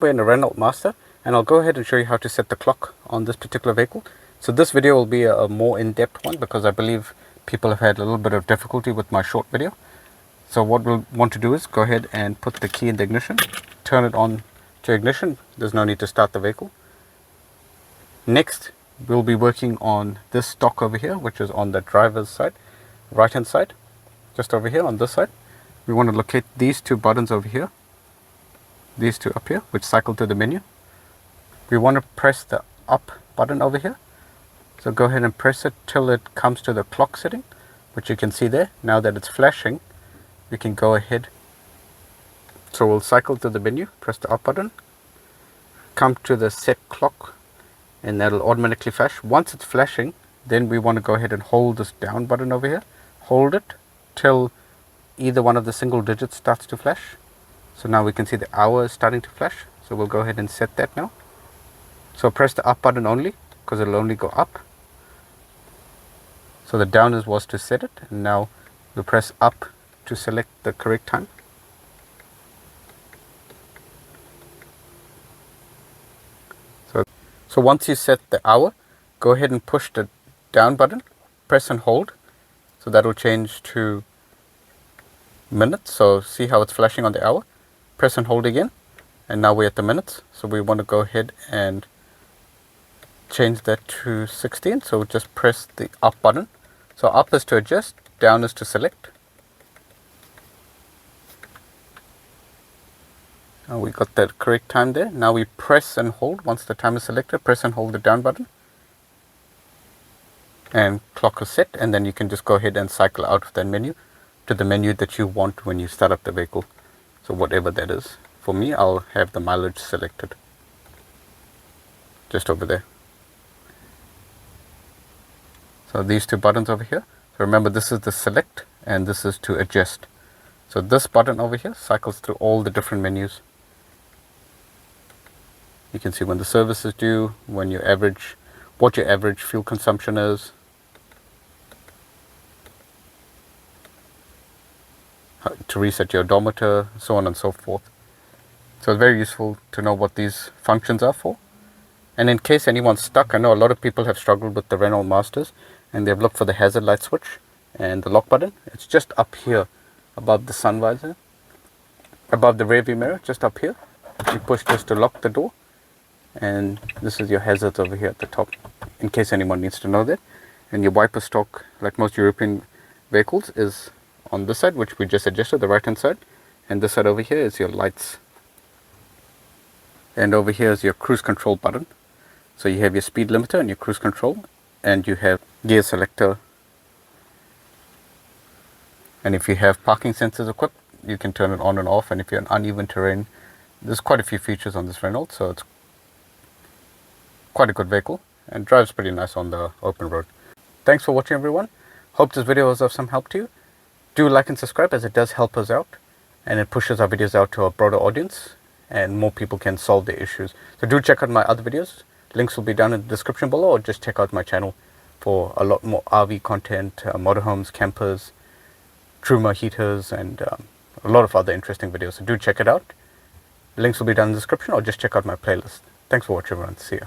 We're in a Renault Master, and I'll go ahead and show you how to set the clock on this particular vehicle. So this video will be a more in-depth one because I believe people have had a little bit of difficulty with my short video. So what we'll want to do is go ahead and put the key in the ignition, turn it on to ignition. There's no need to start the vehicle. Next, we'll be working on this stock over here, which is on the driver's side, right hand side, just over here on this side. We want to locate these two buttons over here, these two up here, which cycle to the menu. We want to press the up button over here. So go ahead and press it till it comes to the clock setting, which you can see there. Now that it's flashing, we can go ahead. So we'll cycle to the menu, press the up button, come to the set clock, and that'll automatically flash. Once it's flashing, then we want to go ahead and hold this down button over here. Hold it till either one of the single digits starts to flash. So now we can see the hour is starting to flash. So we'll go ahead and set that now. So press the up button only, because it'll only go up. So the down was to set it, and now we'll press up to select the correct time. So once you set the hour, go ahead and push the down button, press and hold. So that will change to minutes. So see how it's flashing on the hour. Press and hold again, and now we're at the minutes. So we want to go ahead and change that to 16. So just press the up button. So up is to adjust, down is to select. Now we got the correct time there. Now we press and hold. Once the time is selected, press and hold the down button, and clock is set. And then you can just go ahead and cycle out of that menu to the menu that you want when you start up the vehicle. So whatever that is. For me, I'll have the mileage selected just over there. So these two buttons over here. So remember, this is the select and this is to adjust. So this button over here cycles through all the different menus. You can see when the service is due, when your average, what your average fuel consumption is, to reset your odometer, so on and so forth. So it's very useful to know what these functions are for. And in case anyone's stuck, I know a lot of people have struggled with the Renault Masters and they've looked for the hazard light switch and the lock button. It's just up here above the sun visor, above the rear view mirror, just up here. You push this to lock the door, and this is your hazards over here at the top, in case anyone needs to know that. And your wiper stalk, like most European vehicles, is on this side, which we just adjusted, the right hand side, and this side over here is your lights, and over here is your cruise control button. So you have your speed limiter and your cruise control, and you have gear selector, and if you have parking sensors equipped, you can turn it on and off. And if you're in uneven terrain, there's quite a few features on this Renault, so it's quite a good vehicle and drives pretty nice on the open road. Thanks for watching, everyone. Hope this video was of some help to you. Do like and subscribe, as it does help us out and it pushes our videos out to a broader audience and more people can solve their issues. So do check out my other videos. Links will be down in the description below, or just check out my channel for a lot more RV content, motorhomes, campers, Truma heaters, and a lot of other interesting videos. So do check it out. Links will be down in the description, or just check out my playlist. Thanks for watching, everyone. See ya.